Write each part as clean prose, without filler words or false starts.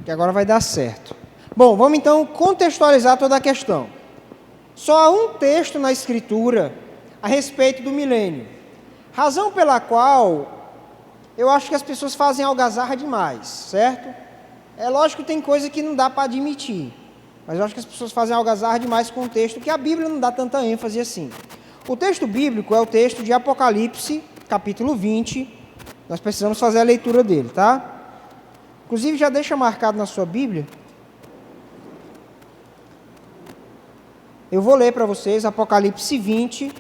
que agora vai dar certo. Bom, vamos então contextualizar toda a questão. Só há um texto na Escritura a respeito do milênio. Razão pela qual eu acho que as pessoas fazem algazarra demais, certo? É lógico que tem coisa que não dá para admitir, mas eu acho que as pessoas fazem algazarra demais com o texto, que a Bíblia não dá tanta ênfase assim. O texto bíblico é o texto de Apocalipse, capítulo 20. Nós precisamos fazer a leitura dele, tá? Inclusive, já deixa marcado na sua Bíblia. Eu vou ler para vocês Apocalipse 20.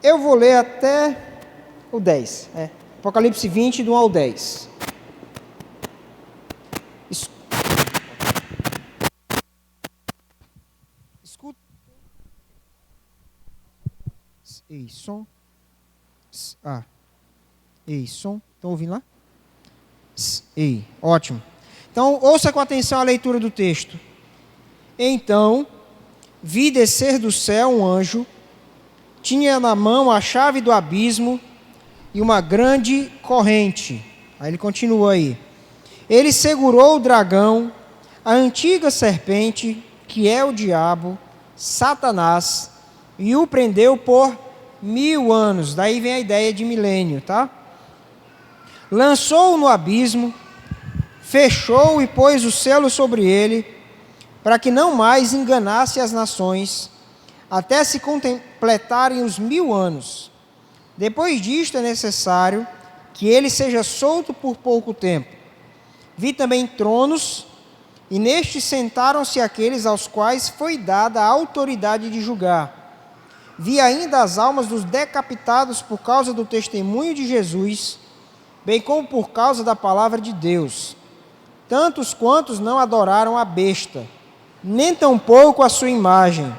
Eu vou ler até o 10. Apocalipse 20, do 1 ao 10. Escuta. Ei, som. Ei, som. Estão ouvindo lá? Ei, ótimo. Então, ouça com atenção a leitura do texto. Então, vi descer do céu um anjo, tinha na mão a chave do abismo e uma grande corrente. Aí ele continua aí. Ele segurou o dragão, a antiga serpente, que é o diabo, Satanás, e o prendeu por 1000 anos. Daí vem a ideia de milênio, tá? Lançou-o no abismo, fechou e pôs o selo sobre ele, para que não mais enganasse as nações, até se completarem os 1000 anos. Depois disto é necessário que ele seja solto por pouco tempo. Vi também tronos, e nestes sentaram-se aqueles aos quais foi dada a autoridade de julgar. Vi ainda as almas dos decapitados por causa do testemunho de Jesus, bem como por causa da palavra de Deus, tantos quantos não adoraram a besta, nem tampouco a sua imagem,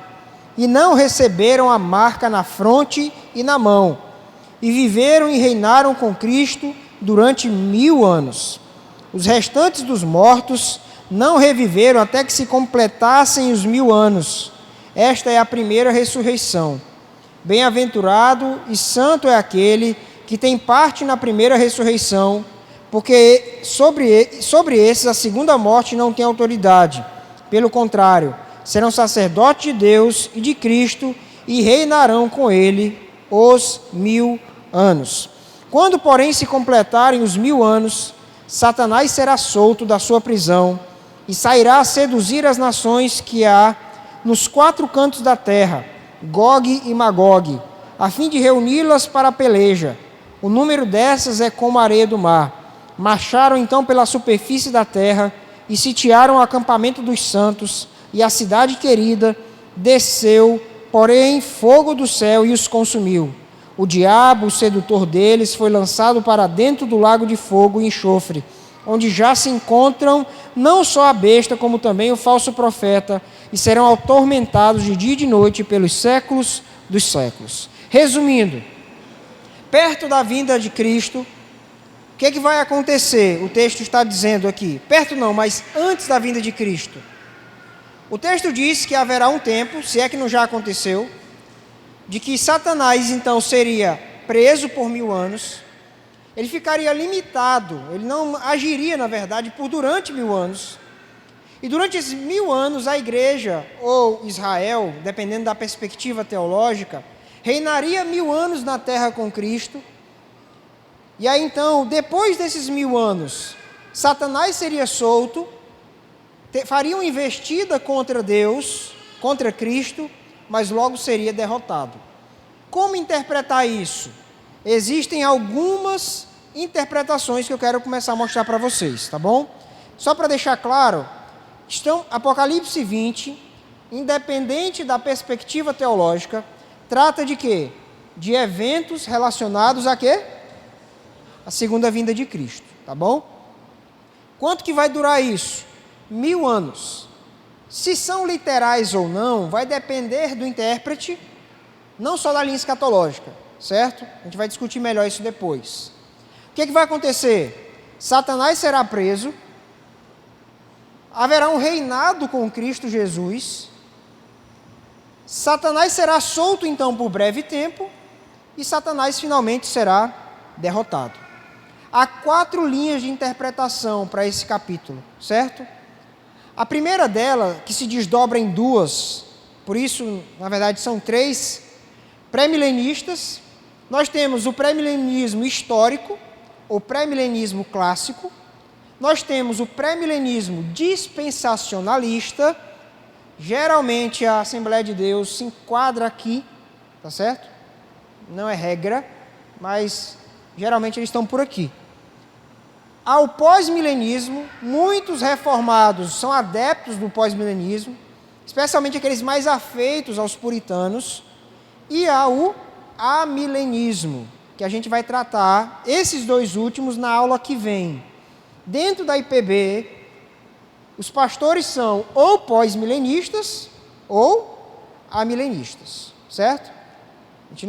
e não receberam a marca na fronte e na mão, e viveram e reinaram com Cristo durante 1000 anos. Os restantes dos mortos não reviveram até que se completassem os 1000 anos. Esta é a primeira ressurreição. Bem-aventurado e santo é aquele que tem parte na primeira ressurreição, porque sobre esses a segunda morte não tem autoridade. Pelo contrário, serão sacerdotes de Deus e de Cristo e reinarão com ele os 1000 anos. Quando, porém, se completarem os 1000 anos, Satanás será solto da sua prisão e sairá a seduzir as nações que há nos 4 cantos da terra, Gog e Magog, a fim de reuni-las para a peleja. O número dessas é como a areia do mar. Marcharam então pela superfície da terra e sitiaram o acampamento dos santos, e a cidade querida desceu, porém, fogo do céu e os consumiu. O diabo, o sedutor deles, foi lançado para dentro do lago de fogo e enxofre, onde já se encontram não só a besta, como também o falso profeta, e serão atormentados de dia e de noite pelos séculos dos séculos. Resumindo, perto da vinda de Cristo, o que vai acontecer? O texto está dizendo aqui, perto não, mas antes da vinda de Cristo. O texto diz que haverá um tempo, se é que não já aconteceu, de que Satanás então seria preso por 1000 anos, ele ficaria limitado, ele não agiria, na verdade, por durante 1000 anos. E durante esses 1000 anos, a igreja, ou Israel, dependendo da perspectiva teológica, reinaria 1000 anos na terra com Cristo. E aí então, depois desses 1000 anos, Satanás seria solto, faria uma investida contra Deus, contra Cristo, mas logo seria derrotado. Como interpretar isso? Existem algumas interpretações que eu quero começar a mostrar para vocês, tá bom? Só para deixar claro, Apocalipse 20, independente da perspectiva teológica, trata de quê? De eventos relacionados a quê? A segunda vinda de Cristo, tá bom? Quanto que vai durar isso? 1000 anos. Se são literais ou não, vai depender do intérprete, não só da linha escatológica, certo? A gente vai discutir melhor isso depois. O que vai acontecer? Satanás será preso, haverá um reinado com Cristo Jesus, Satanás será solto então por breve tempo, e Satanás finalmente será derrotado. há 4 linhas de interpretação para esse capítulo, certo? A primeira dela, que se desdobra em 2, por isso, na verdade, são 3 pré-milenistas. Nós temos o pré-milenismo histórico, o pré-milenismo clássico, nós temos o pré-milenismo dispensacionalista. Geralmente a Assembleia de Deus se enquadra aqui, tá certo? Não é regra, mas geralmente eles estão por aqui. Ao pós-milenismo, muitos reformados são adeptos do pós-milenismo, especialmente aqueles mais afeitos aos puritanos, e ao amilenismo, que a gente vai tratar esses 2 últimos na aula que vem. Dentro da IPB, os pastores são ou pós-milenistas ou amilenistas, certo? A gente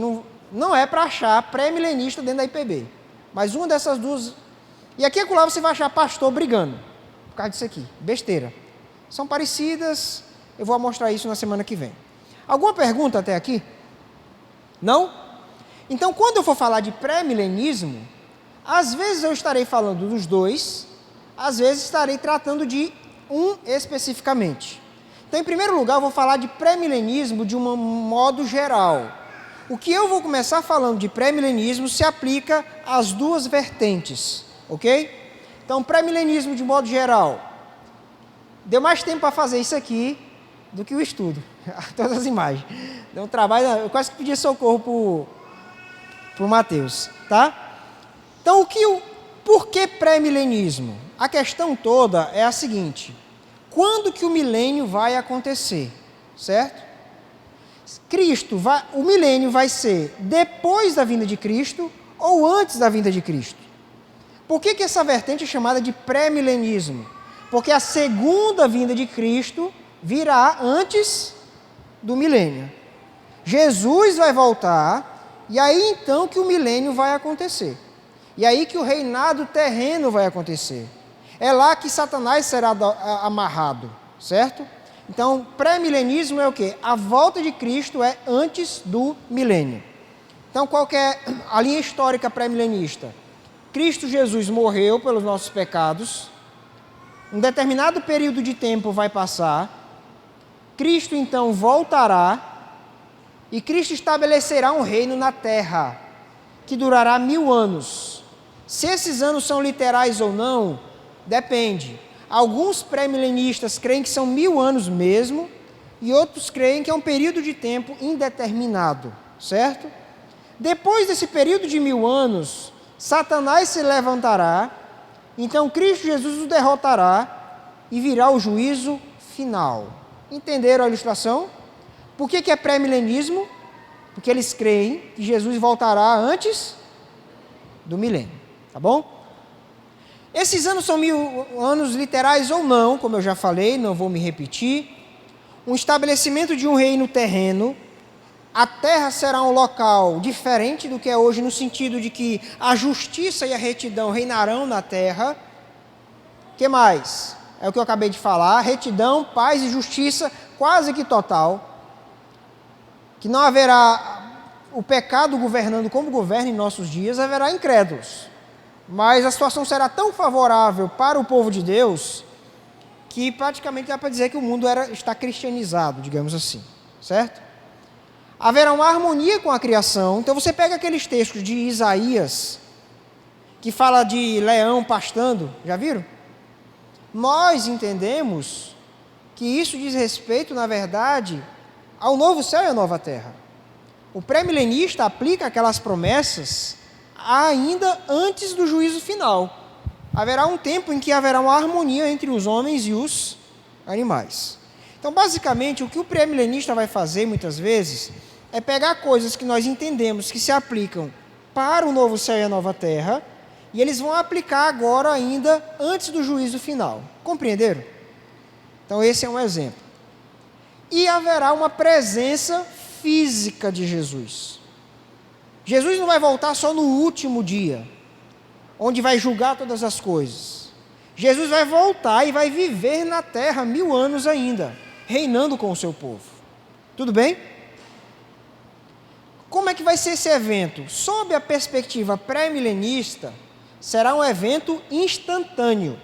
não é para achar pré-milenista dentro da IPB, mas uma dessas 2... E aqui e acolá você vai achar pastor brigando por causa disso aqui, besteira. São parecidas, eu vou mostrar isso na semana que vem. Alguma pergunta até aqui? Não? Então, quando eu for falar de pré-milenismo, às vezes eu estarei falando dos 2, às vezes estarei tratando de um especificamente. Então, em primeiro lugar, eu vou falar de pré-milenismo de um modo geral. O que eu vou começar falando de pré-milenismo se aplica às 2 vertentes, ok? Então, pré-milenismo de modo geral. Deu mais tempo para fazer isso aqui do que o estudo. Todas as imagens. Deu um trabalho, eu quase que pedi socorro para o Mateus, tá? Então, por que pré-milenismo? A questão toda é a seguinte: quando que o milênio vai acontecer, certo? O milênio vai ser depois da vinda de Cristo ou antes da vinda de Cristo? Por que essa vertente é chamada de pré-milenismo? Porque a segunda vinda de Cristo virá antes do milênio. Jesus vai voltar, e aí então que o milênio vai acontecer. E aí que o reinado terreno vai acontecer. É lá que Satanás será amarrado, certo? Então, pré-milenismo é o quê? A volta de Cristo é antes do milênio. Então, qual que é a linha histórica pré-milenista? Cristo Jesus morreu pelos nossos pecados, um determinado período de tempo vai passar, Cristo então voltará, e Cristo estabelecerá um reino na terra, que durará 1000 anos. Se esses anos são literais ou não, depende. Alguns pré-milenistas creem que são 1000 anos mesmo, e outros creem que é um período de tempo indeterminado, certo? Depois desse período de 1000 anos, Satanás se levantará, então Cristo Jesus o derrotará e virá o juízo final. Entenderam a ilustração? Por que é pré-milenismo? Porque eles creem que Jesus voltará antes do milênio, tá bom? Esses anos são 1000 anos literais ou não, como eu já falei, não vou me repetir. Um estabelecimento de um reino terreno. A terra será um local diferente do que é hoje, no sentido de que a justiça e a retidão reinarão na terra. O que mais? É o que eu acabei de falar: retidão, paz e justiça quase que total. Que não haverá o pecado governando como governa em nossos dias, haverá incrédulos. Mas a situação será tão favorável para o povo de Deus que praticamente dá para dizer que o mundo está cristianizado, digamos assim, certo? Haverá uma harmonia com a criação. Então você pega aqueles textos de Isaías, que fala de leão pastando, já viram? Nós entendemos que isso diz respeito, na verdade, ao novo céu e à nova terra. O pré-milenista aplica aquelas promessas ainda antes do juízo final. Haverá um tempo em que haverá uma harmonia entre os homens e os animais. Então, basicamente, o que o pré-milenista vai fazer, muitas vezes, é pegar coisas que nós entendemos que se aplicam para o novo céu e a nova terra, e eles vão aplicar agora ainda antes do juízo final. Compreenderam? Então, esse é um exemplo. E haverá uma presença física de Jesus. Jesus não vai voltar só no último dia, onde vai julgar todas as coisas. Jesus vai voltar e vai viver na terra 1000 anos ainda, reinando com o seu povo. Tudo bem? Como é que vai ser esse evento? Sob a perspectiva pré-milenista, será um evento instantâneo.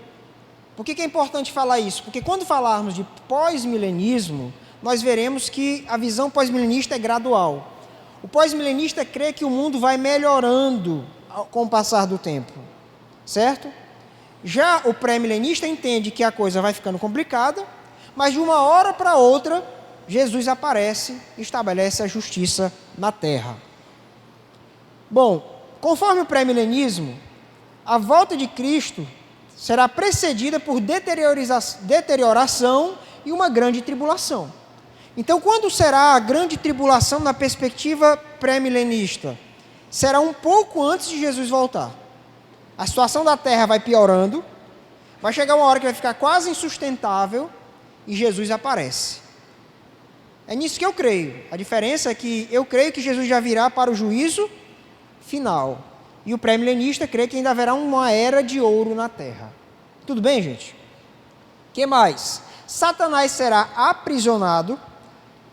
Por que é importante falar isso? Porque quando falarmos de pós-milenismo, nós veremos que a visão pós-milenista é gradual. O pós-milenista crê que o mundo vai melhorando com o passar do tempo, certo? Já o pré-milenista entende que a coisa vai ficando complicada, mas de uma hora para outra, Jesus aparece e estabelece a justiça na terra. Bom, conforme o pré-milenismo, a volta de Cristo será precedida por deterioração e uma grande tribulação. Então, quando será a grande tribulação na perspectiva pré-milenista? Será um pouco antes de Jesus voltar. A situação da terra vai piorando, vai chegar uma hora que vai ficar quase insustentável e Jesus aparece. É nisso que eu creio. A diferença é que eu creio que Jesus já virá para o juízo final. E o pré-milenista crê que ainda haverá uma era de ouro na terra. Tudo bem, gente? O que mais? Satanás será aprisionado.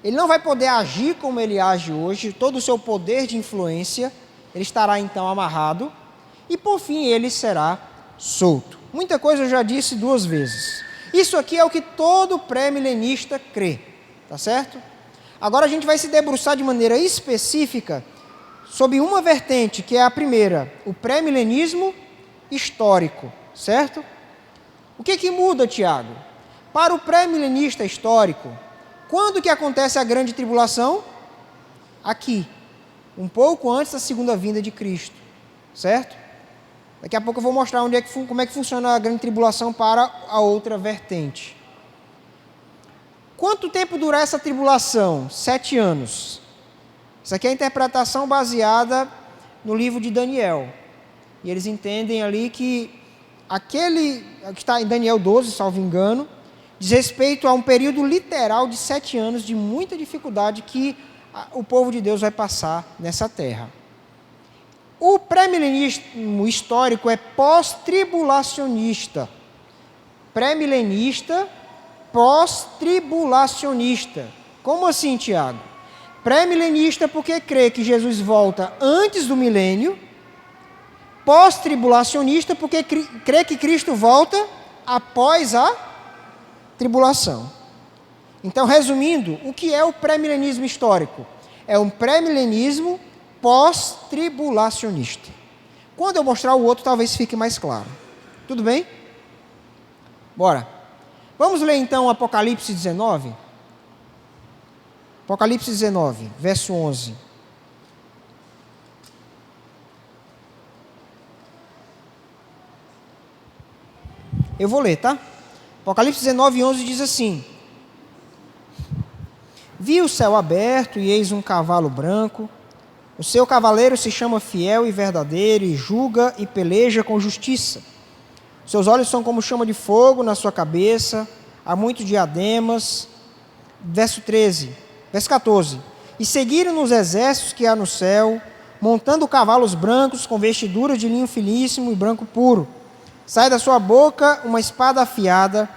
Ele não vai poder agir como ele age hoje. Todo o seu poder de influência, ele estará então amarrado. E por fim ele será solto. Muita coisa eu já disse 2 vezes. Isso aqui é o que todo pré-milenista crê. Tá certo? Agora a gente vai se debruçar de maneira específica sob uma vertente, que é a primeira, o pré-milenismo histórico, certo? O que muda, Tiago? Para o pré-milenista histórico, quando que acontece a grande tribulação? Aqui, um pouco antes da segunda vinda de Cristo, certo? Daqui a pouco eu vou mostrar como é que funciona a grande tribulação para a outra vertente. Quanto tempo durará essa tribulação? 7 anos. Isso aqui é a interpretação baseada no livro de Daniel. E eles entendem ali que aquele que está em Daniel 12, salvo engano, diz respeito a um período literal de 7 anos de muita dificuldade que o povo de Deus vai passar nessa terra. O pré-milenismo histórico é pós-tribulacionista. Pré-milenista, pós-tribulacionista. Como assim, Tiago? Pré-milenista porque crê que Jesus volta antes do milênio, pós-tribulacionista porque crê que Cristo volta após a tribulação. Então, resumindo, o que é o pré-milenismo histórico? É um pré-milenismo pós-tribulacionista. Quando eu mostrar o outro, talvez fique mais claro. Tudo bem? Bora. Vamos ler então Apocalipse 19? Apocalipse 19, verso 11. Eu vou ler, tá? Apocalipse 19, 11 diz assim: Vi o céu aberto e eis um cavalo branco. O seu cavaleiro se chama Fiel e Verdadeiro e julga e peleja com justiça. Seus olhos são como chama de fogo na sua cabeça, há muitos diademas. Verso 14. E seguiram-no os exércitos que há no céu, montando cavalos brancos com vestiduras de linho finíssimo e branco puro. Sai da sua boca uma espada afiada,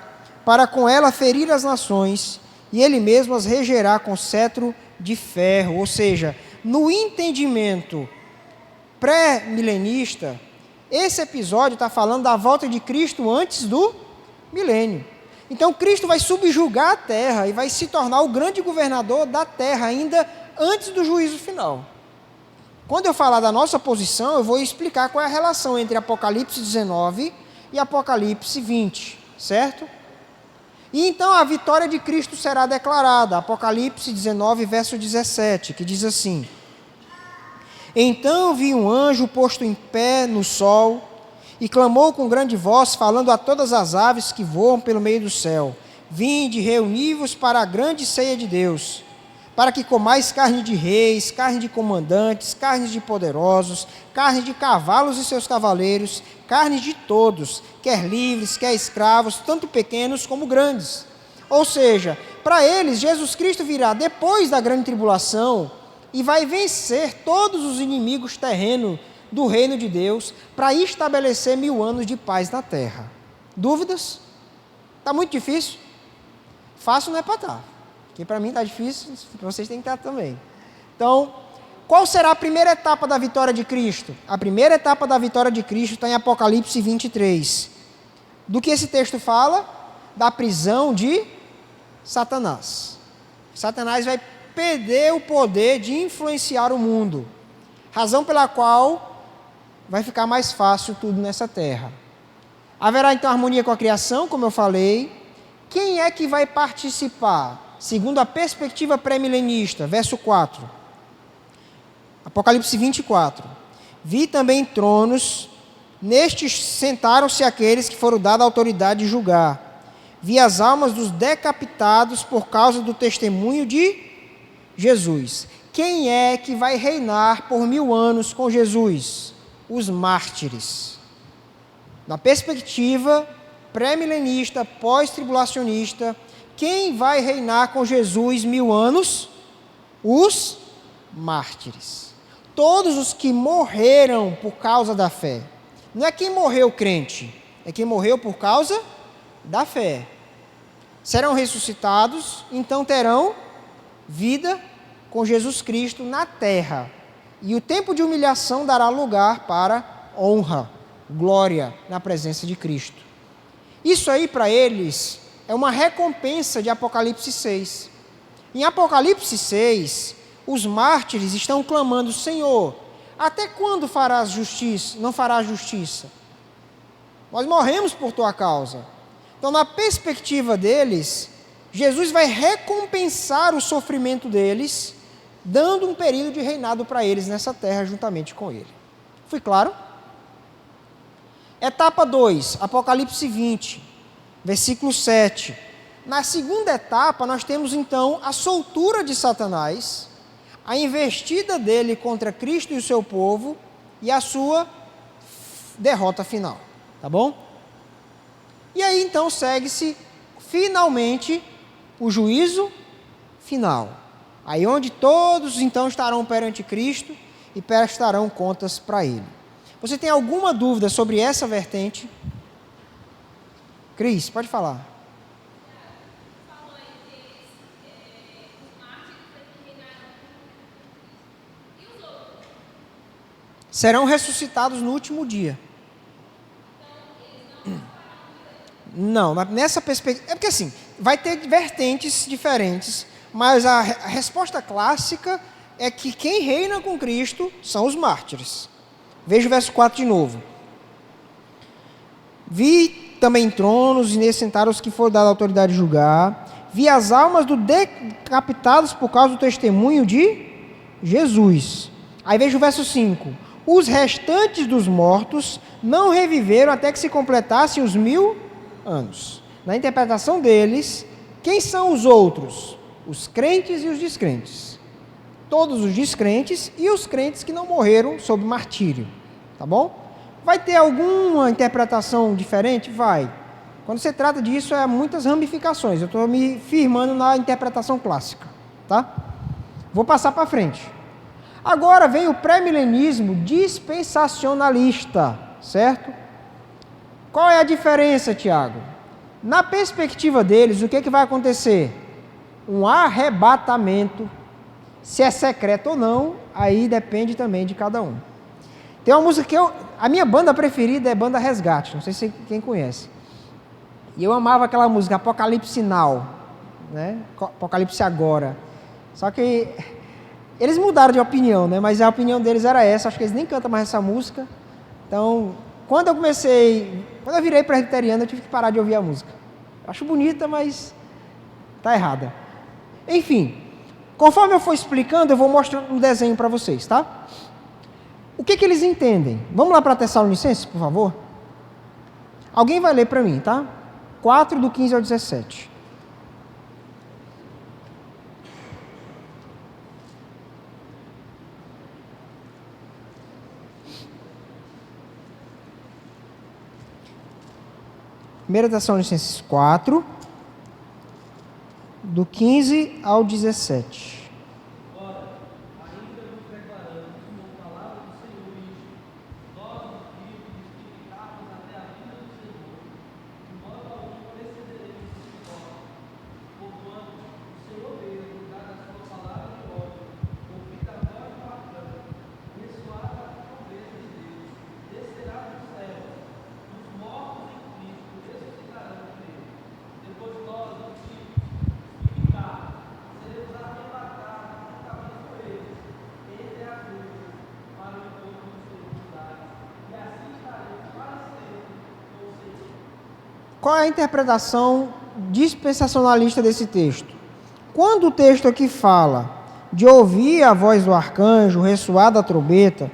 para com ela ferir as nações, e ele mesmo as regerá com cetro de ferro. Ou seja, no entendimento pré-milenista, esse episódio está falando da volta de Cristo antes do milênio. Então Cristo vai subjugar a terra e vai se tornar o grande governador da terra ainda antes do juízo final. Quando eu falar da nossa posição, eu vou explicar qual é a relação entre Apocalipse 19 e Apocalipse 20, certo? E então a vitória de Cristo será declarada, Apocalipse 19, verso 17, que diz assim: Então vi um anjo posto em pé no sol, e clamou com grande voz, falando a todas as aves que voam pelo meio do céu: Vinde, reuni-vos para a grande ceia de Deus, para que comais carne de reis, carne de comandantes, carne de poderosos, carne de cavalos e seus cavaleiros, carne de todos, quer livres, quer escravos, tanto pequenos como grandes. Ou seja, para eles, Jesus Cristo virá depois da grande tribulação e vai vencer todos os inimigos terrenos do reino de Deus para estabelecer 1000 anos de paz na terra. Dúvidas? Está muito difícil? Fácil não é para estar. Porque para mim está difícil, para vocês tem que estar também. Então, Qual será a primeira etapa da vitória de Cristo? A primeira etapa da vitória de Cristo está em Apocalipse 23. Do que esse texto fala? Da prisão de Satanás. Satanás vai perder o poder de influenciar o mundo, razão pela qual vai ficar mais fácil tudo nessa terra. Haverá então harmonia com a criação, como eu falei. Quem é que vai participar? Segundo a perspectiva pré-milenista, verso 4. Apocalipse 24. Vi também tronos, nestes sentaram-se aqueles que foram dados a autoridade de julgar. Vi as almas dos decapitados por causa do testemunho de Jesus. Quem é que vai reinar por 1000 anos com Jesus? Os mártires. Na perspectiva pré-milenista, pós-tribulacionista, quem vai reinar com Jesus 1000 anos? Os mártires. Todos os que morreram por causa da fé. Não é quem morreu crente, é quem morreu por causa da fé. Serão ressuscitados, então terão vida com Jesus Cristo na terra. E o tempo de humilhação dará lugar para honra, glória na presença de Cristo. Isso aí para eles é uma recompensa de Apocalipse 6. Em Apocalipse 6, os mártires estão clamando: Senhor, até quando farás justiça? Não farás justiça? Nós morremos por tua causa. Então, na perspectiva deles, Jesus vai recompensar o sofrimento deles, dando um período de reinado para eles nessa terra juntamente com ele. Fui claro? Etapa 2, Apocalipse 20, versículo 7. Na segunda etapa, nós temos então a soltura de Satanás, a investida dele contra Cristo e o seu povo e a sua derrota final. Tá bom? E aí então segue-se finalmente o juízo final. Aí onde todos então estarão perante Cristo e prestarão contas para Ele. Você tem alguma dúvida sobre essa vertente? Cris, pode falar. Serão ressuscitados no último dia. Não, nessa perspectiva... É porque assim, vai ter vertentes diferentes, mas a resposta clássica é que quem reina com Cristo são os mártires. Veja o verso 4 de novo. Vi também tronos, e neles sentaram os que foram dados a autoridade de julgar. Vi as almas dos decapitados por causa do testemunho de Jesus. Aí veja o verso 5. Os restantes dos mortos não reviveram até que se completassem os 1000 anos. Na interpretação deles, quem são os outros? Os crentes e os descrentes. Todos os descrentes e os crentes que não morreram sob martírio. Tá bom? Vai ter alguma interpretação diferente? Vai. Quando se trata disso, é muitas ramificações. Eu estou me firmando na interpretação clássica. Tá? Vou passar para frente. Agora vem o pré-milenismo dispensacionalista, certo? Qual é a diferença, Tiago? Na perspectiva deles, o que vai acontecer? Um arrebatamento. Se é secreto ou não, aí depende também de cada um. Tem uma música que a minha banda preferida é Banda Resgate, não sei se quem conhece. E eu amava aquela música, Apocalipse Now, né? Apocalipse Agora. Só que eles mudaram de opinião, né? Mas a opinião deles era essa, acho que eles nem cantam mais essa música. Então, quando eu virei presbiteriano, eu tive que parar de ouvir a música. Acho bonita, mas está errada. Enfim, conforme eu for explicando, eu vou mostrando um desenho para vocês, tá? O que eles entendem? Vamos lá para Tessalonicenses, por favor? Alguém vai ler para mim, tá? 4, do 15 ao 17. Primeira Tessalonicenses 4, do 15 ao 17. qual é a interpretação dispensacionalista desse texto? Quando o texto aqui fala de ouvir a voz do arcanjo, ressoar da trombeta,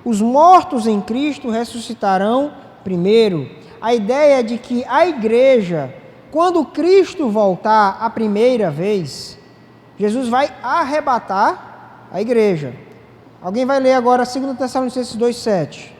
os mortos em Cristo ressuscitarão primeiro. A ideia é de que a igreja, quando Cristo voltar a primeira vez, Jesus vai arrebatar a igreja. Alguém vai ler agora 2 Tessalonicenses 2,7.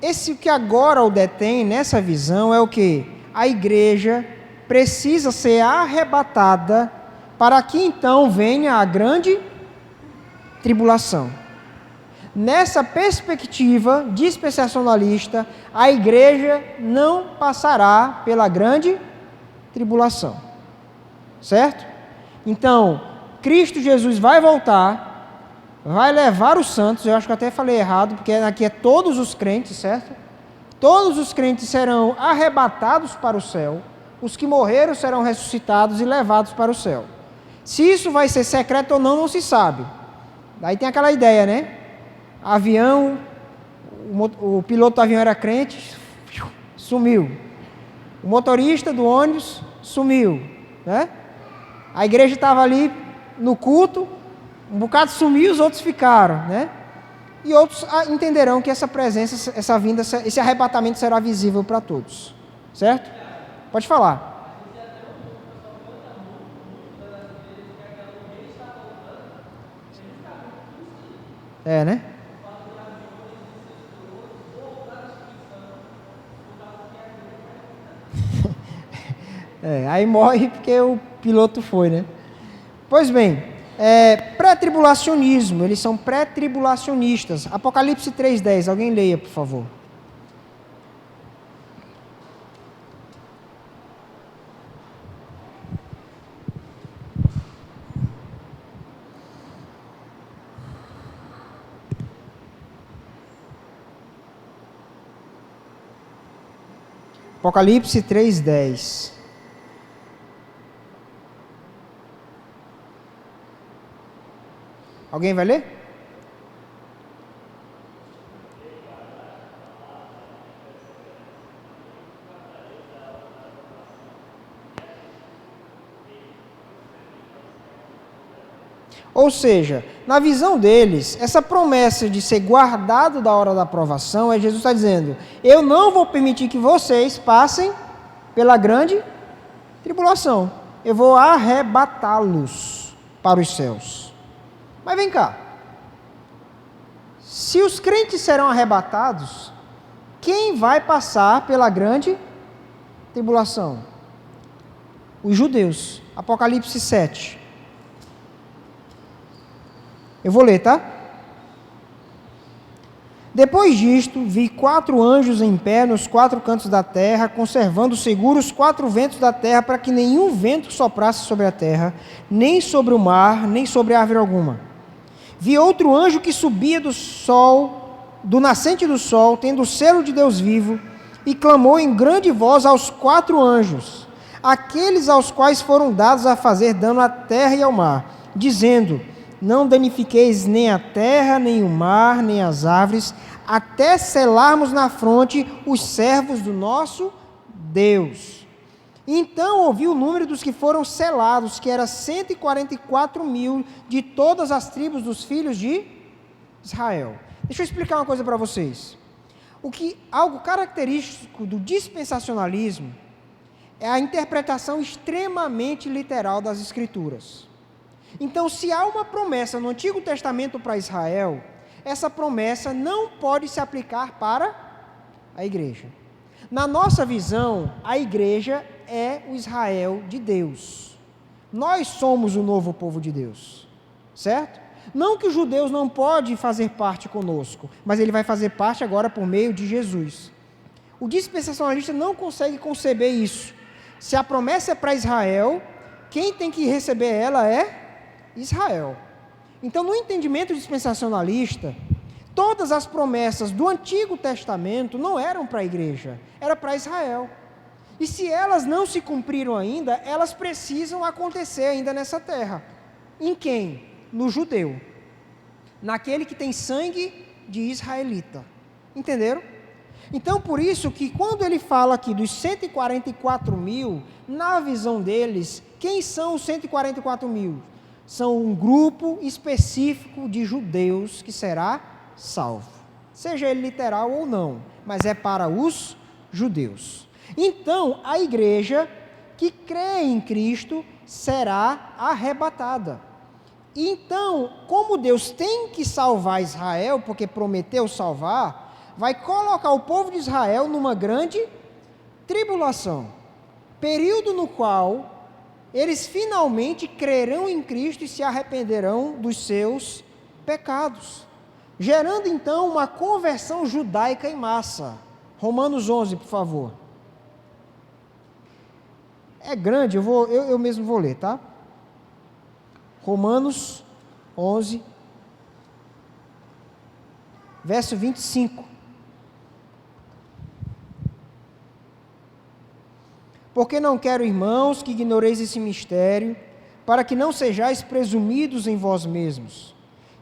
Esse que agora o detém nessa visão é o que? A igreja precisa ser arrebatada para que então venha a grande tribulação. Nessa perspectiva dispensacionalista, a igreja não passará pela grande tribulação. Certo? Então, Cristo Jesus vai voltar, vai levar os santos, eu acho que até falei errado, porque aqui é todos os crentes, certo? Todos os crentes serão arrebatados para o céu, os que morreram serão ressuscitados e levados para o céu. Se isso vai ser secreto ou não, não se sabe. Daí tem aquela ideia, né? Avião, o piloto do avião era crente, sumiu. O motorista do ônibus sumiu, né? A igreja estava ali no culto, um bocado sumiu, os outros ficaram, né? E outros entenderão que essa presença, essa vinda, esse arrebatamento será visível para todos, certo? Pode falar. É, né? Aí morre porque o piloto foi, né? Pois bem, pré-tribulacionismo, eles são pré-tribulacionistas. Apocalipse 3,10, alguém leia, por favor. Apocalipse 3,10. Alguém vai ler? Ou seja, na visão deles, essa promessa de ser guardado da hora da provação, Jesus está dizendo, eu não vou permitir que vocês passem pela grande tribulação. Eu vou arrebatá-los para os céus. Mas vem cá. Se os crentes serão arrebatados, quem vai passar pela grande tribulação? Os judeus. Apocalipse 7. Eu vou ler, tá? Depois disto, vi 4 anjos em pé nos 4 cantos da terra, conservando seguros os 4 ventos da terra, para que nenhum vento soprasse sobre a terra, nem sobre o mar, nem sobre árvore alguma. Vi outro anjo que subia do sol, do nascente do sol, tendo o selo de Deus vivo, e clamou em grande voz aos 4 anjos, aqueles aos quais foram dados a fazer dano à terra e ao mar, dizendo: não danifiqueis nem a terra, nem o mar, nem as árvores, até selarmos na fronte os servos do nosso Deus. Então ouvi o número dos que foram selados, que era 144.000 de todas as tribos dos filhos de Israel. Deixa eu explicar uma coisa para vocês. Algo característico do dispensacionalismo é a interpretação extremamente literal das Escrituras. Então, se há uma promessa no Antigo Testamento para Israel, essa promessa não pode se aplicar para a igreja. Na nossa visão, a igreja é o Israel de Deus. Nós somos o novo povo de Deus, certo? Não que os judeus não podem fazer parte conosco, mas ele vai fazer parte agora por meio de Jesus. O dispensacionalista não consegue conceber isso. Se a promessa é para Israel, quem tem que receber ela é Israel. Então, no entendimento dispensacionalista, todas as promessas do Antigo Testamento não eram para a igreja, era para Israel. E se elas não se cumpriram ainda, elas precisam acontecer ainda nessa terra. Em quem? No judeu. Naquele que tem sangue de israelita. Entenderam? Então, por isso que quando ele fala aqui dos 144 mil, na visão deles, quem são os 144 mil? São um grupo específico de judeus que será salvo. Seja ele literal ou não, mas é para os judeus. Então, a igreja que crê em Cristo será arrebatada. Então, como Deus tem que salvar Israel, porque prometeu salvar, vai colocar o povo de Israel numa grande tribulação, período no qual eles finalmente crerão em Cristo e se arrependerão dos seus pecados, gerando então uma conversão judaica em massa. Romanos 11, por favor. É grande, eu mesmo vou ler, tá? Romanos 11, verso 25. Porque não quero, irmãos, que ignoreis esse mistério, para que não sejais presumidos em vós mesmos,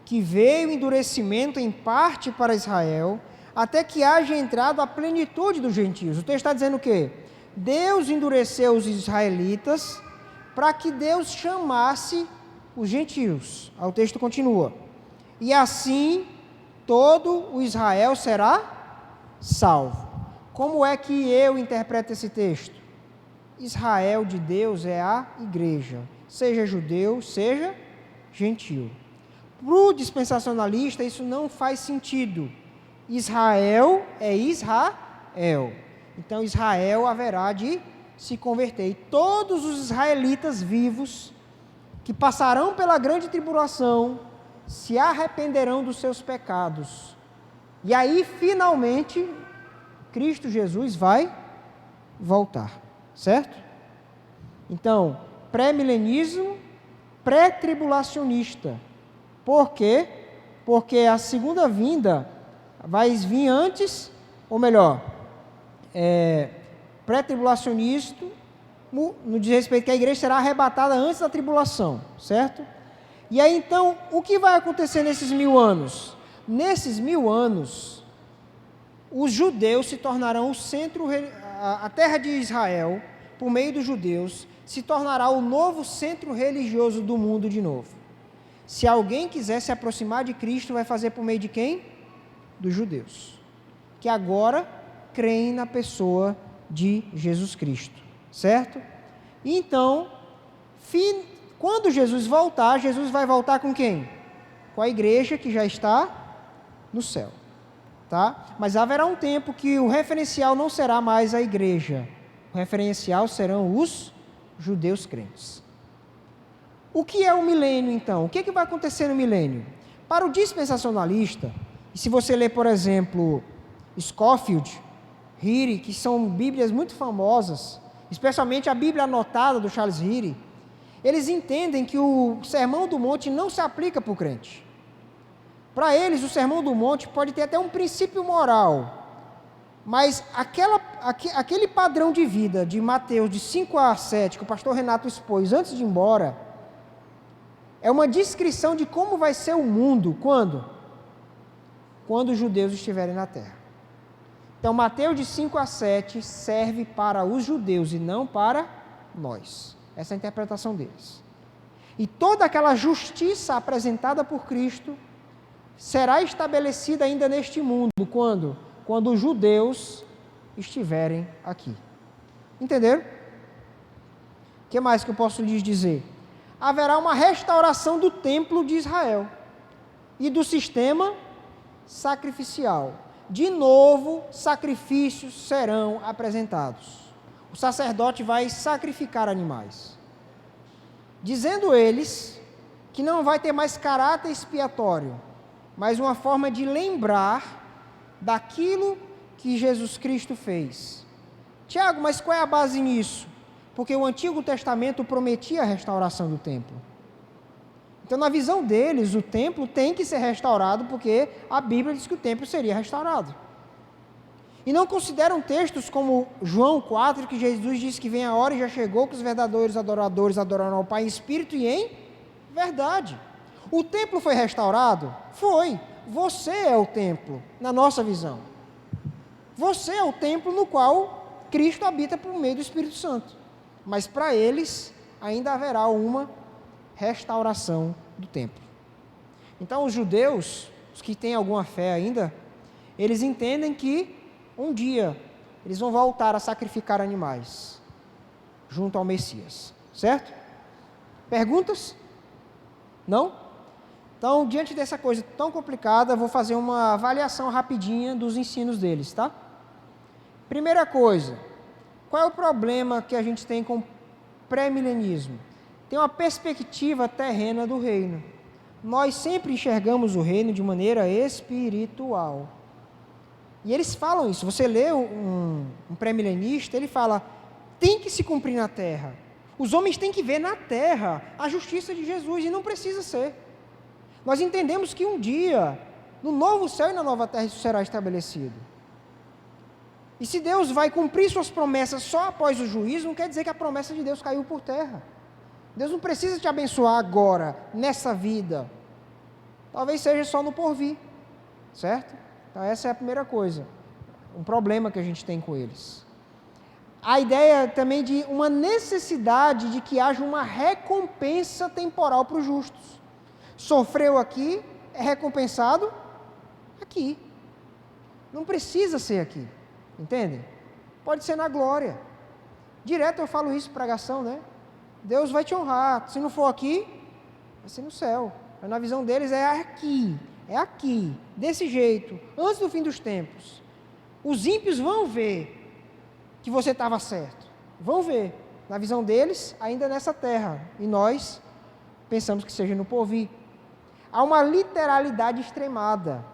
que veio endurecimento em parte para Israel, até que haja entrado a plenitude dos gentios. O texto está dizendo o quê? Deus endureceu os israelitas para que Deus chamasse os gentios. O texto continua. E assim todo o Israel será salvo. Como é que eu interpreto esse texto? Israel de Deus é a igreja, seja judeu, seja gentil. Para o dispensacionalista isso não faz sentido. Israel é Israel. Então Israel haverá de se converter. E todos os israelitas vivos que passarão pela grande tribulação se arrependerão dos seus pecados. E aí finalmente Cristo Jesus vai voltar. Certo? Então, pré-milenismo, pré-tribulacionista. Por quê? Porque a segunda vinda vai vir antes, ou melhor, pré-tribulacionista, no diz respeito que a igreja será arrebatada antes da tribulação, certo? E aí então, o que vai acontecer nesses 1000 anos? Nesses 1000 anos, os judeus se tornarão o centro, a terra de Israel, por meio dos judeus, se tornará o novo centro religioso do mundo de novo. Se alguém quiser se aproximar de Cristo, vai fazer por meio de quem? Dos judeus, que agora creem na pessoa de Jesus Cristo, certo? E então, quando Jesus voltar, Jesus vai voltar com quem? Com a igreja que já está no céu. Tá? Mas haverá um tempo que o referencial não será mais a igreja, o referencial serão os judeus crentes. O que é o milênio então? O que vai acontecer no milênio? Para o dispensacionalista, e se você ler, por exemplo, Scofield, Healy, que são bíblias muito famosas, especialmente a Bíblia anotada do Charles Healy, eles entendem que o Sermão do Monte não se aplica para o crente. Para eles, o Sermão do Monte pode ter até um princípio moral, mas aquele padrão de vida de Mateus, de 5 a 7, que o pastor Renato expôs antes de ir embora, é uma descrição de como vai ser o mundo, quando? Quando os judeus estiverem na terra. Então, Mateus de 5 a 7 serve para os judeus e não para nós. Essa é a interpretação deles. E toda aquela justiça apresentada por Cristo será estabelecida ainda neste mundo. Quando? Quando os judeus estiverem aqui. Entenderam? O que mais que eu posso lhes dizer? Haverá uma restauração do templo de Israel e do sistema sacrificial. De novo, sacrifícios serão apresentados. O sacerdote vai sacrificar animais, dizendo eles que não vai ter mais caráter expiatório, mas uma forma de lembrar daquilo que Jesus Cristo fez. Tiago, mas qual é a base nisso? Porque o Antigo Testamento prometia a restauração do templo. Então, na visão deles, o templo tem que ser restaurado, porque a Bíblia diz que o templo seria restaurado. E não consideram textos como João 4, que Jesus disse que vem a hora e já chegou, que os verdadeiros adoradores adorarão ao Pai em espírito e em verdade. O templo foi restaurado? Foi. Você é o templo, na nossa visão. Você é o templo no qual Cristo habita por meio do Espírito Santo. Mas para eles, ainda haverá uma restauração do templo. Então, os judeus, os que têm alguma fé ainda, eles entendem que um dia eles vão voltar a sacrificar animais junto ao Messias, certo? Perguntas? Não? Então, diante dessa coisa tão complicada, vou fazer uma avaliação rapidinha dos ensinos deles, tá? Primeira coisa, qual é o problema que a gente tem com o pré-milenismo? Tem uma perspectiva terrena do reino. Nós sempre enxergamos o reino de maneira espiritual. E eles falam isso. Você lê um pré-milenista, ele fala, tem que se cumprir na terra. Os homens têm que ver na terra a justiça de Jesus, e não precisa ser. Nós entendemos que um dia, no novo céu e na nova terra, isso será estabelecido. E se Deus vai cumprir suas promessas só após o juízo, não quer dizer que a promessa de Deus caiu por terra. Deus não precisa te abençoar agora, nessa vida. Talvez seja só no porvir, certo? Então essa é a primeira coisa, um problema que a gente tem com eles. A ideia também de uma necessidade de que haja uma recompensa temporal para os justos. Sofreu aqui, é recompensado aqui. Não precisa ser aqui, entendem? Pode ser na glória. Direto eu falo isso em pregação, né? Deus vai te honrar, se não for aqui, vai ser no céu. Mas na visão deles é aqui, desse jeito, antes do fim dos tempos. Os ímpios vão ver que você estava certo, vão ver. Na visão deles, ainda nessa terra, e nós pensamos que seja no porvir. Há uma literalidade extremada.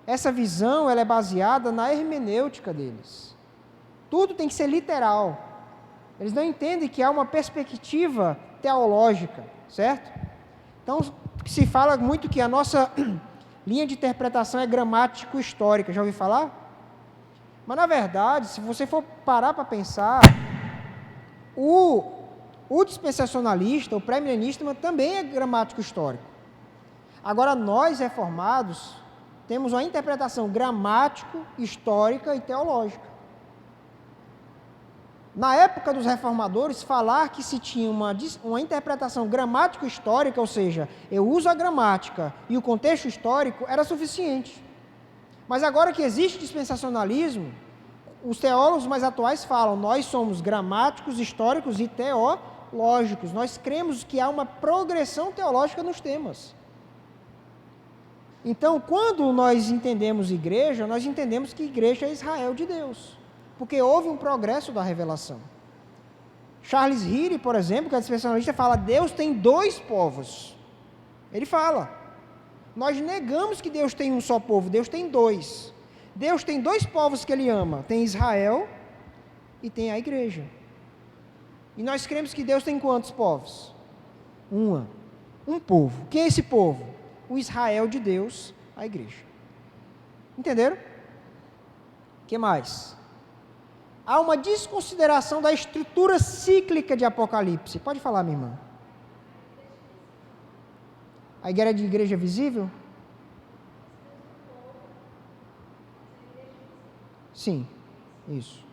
Essa visão ela é baseada na hermenêutica deles. Tudo tem que ser literal. Eles não entendem que há uma perspectiva teológica, certo? Então, se fala muito que a nossa linha de interpretação é gramático-histórica. Já ouviu falar? Mas, na verdade, se você for parar para pensar, o dispensacionalista, o pré-milenista, também é gramático-histórico. Agora, nós, reformados, temos uma interpretação gramático, histórica e teológica. Na época dos reformadores, falar que se tinha uma interpretação gramático-histórica, ou seja, eu uso a gramática e o contexto histórico, era suficiente. Mas agora que existe dispensacionalismo, os teólogos mais atuais falam, nós somos gramáticos, históricos e teológicos. Nós cremos que há uma progressão teológica nos temas. Então, quando nós entendemos igreja, nós entendemos que igreja é Israel de Deus, porque houve um progresso da revelação. Charles Healy, por exemplo, que é dispensacionalista, fala, Deus tem dois povos. Ele fala, nós negamos que Deus tem um só povo, Deus tem dois. Deus tem dois povos que Ele ama, tem Israel e tem a igreja. E nós cremos que Deus tem quantos povos? Um povo. Quem é esse povo? O Israel de Deus, a igreja. Entenderam? O que mais? Há uma desconsideração da estrutura cíclica de Apocalipse. Pode falar, minha irmã. A igreja visível? Sim, isso.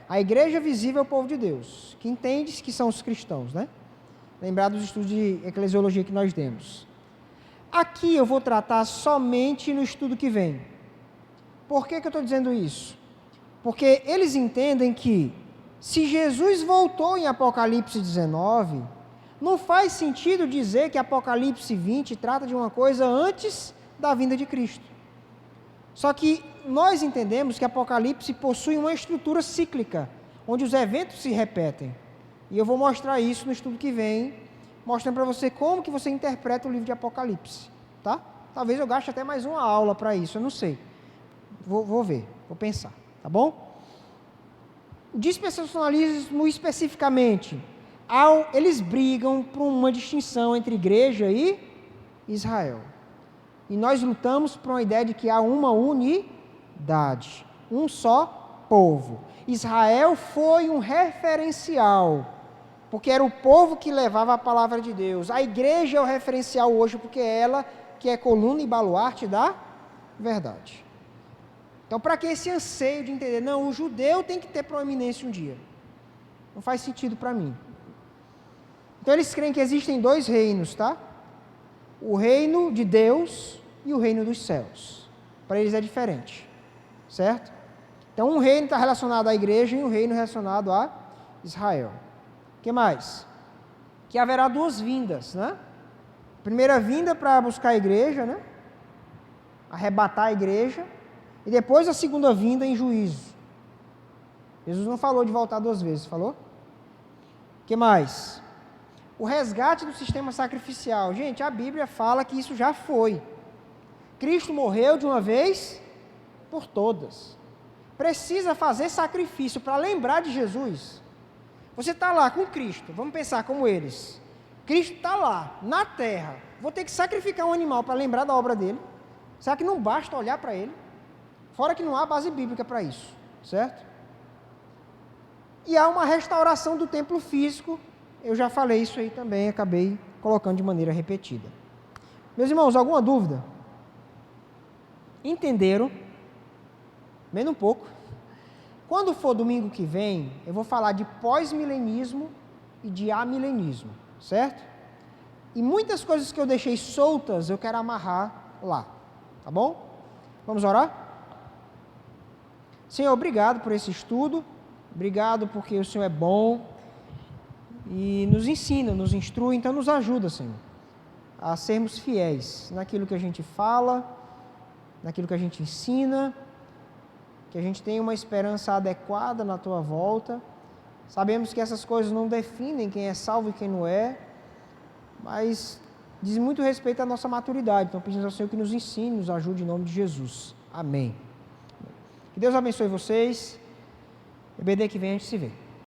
A igreja visível é o povo de Deus, que entende que são os cristãos, né? Lembrar dos estudos de eclesiologia que nós demos. Aqui eu vou tratar somente no estudo que vem. Por que eu estou dizendo isso? Porque eles entendem que, se Jesus voltou em Apocalipse 19, não faz sentido dizer que Apocalipse 20 trata de uma coisa antes da vinda de Cristo. Só que nós entendemos que Apocalipse possui uma estrutura cíclica, onde os eventos se repetem. E eu vou mostrar isso no estudo que vem, mostrando para você como que você interpreta o livro de Apocalipse, tá? Talvez eu gaste até mais uma aula para isso, eu não sei. Vou ver, vou pensar, tá bom? O dispensacionalismo especificamente, eles brigam por uma distinção entre igreja e Israel. E nós lutamos por uma ideia de que há uma unidade, um só povo. Israel foi um referencial, porque era o povo que levava a palavra de Deus. A igreja é o referencial hoje, porque é ela que é coluna e baluarte da verdade. Então, para que esse anseio de entender, não, o judeu tem que ter proeminência um dia? Não faz sentido para mim. Então, eles creem que existem dois reinos, tá? O reino de Deus e o reino dos céus. Para eles é diferente, certo? Então, um reino está relacionado à igreja e um reino relacionado a Israel. O que mais? Que haverá duas vindas, né? Primeira vinda para buscar a igreja, né? Arrebatar a igreja. E depois a segunda vinda em juízo. Jesus não falou de voltar duas vezes, falou? O que mais? O resgate do sistema sacrificial. Gente, a Bíblia fala que isso já foi. Cristo morreu de uma vez por todas. Precisa fazer sacrifício para lembrar de Jesus. Você está lá com Cristo, vamos pensar como eles. Cristo está lá, na terra. Vou ter que sacrificar um animal para lembrar da obra dele. Será que não basta olhar para ele? Fora que não há base bíblica para isso, certo? E há uma restauração do templo físico. Eu já falei isso aí também, acabei colocando de maneira repetida. Meus irmãos, alguma dúvida? Entenderam? Menos um pouco. Quando for domingo que vem, eu vou falar de pós-milenismo e de amilenismo, certo? E muitas coisas que eu deixei soltas, eu quero amarrar lá, tá bom? Vamos orar? Senhor, obrigado por esse estudo, obrigado porque o Senhor é bom e nos ensina, nos instrui, então nos ajuda, Senhor, a sermos fiéis naquilo que a gente fala, naquilo que a gente ensina, que a gente tenha uma esperança adequada na Tua volta. Sabemos que essas coisas não definem quem é salvo e quem não é, mas diz muito respeito à nossa maturidade, então pedimos ao Senhor que nos ensine, nos ajude em nome de Jesus. Amém. Que Deus abençoe vocês. EBD que vem a gente se vê.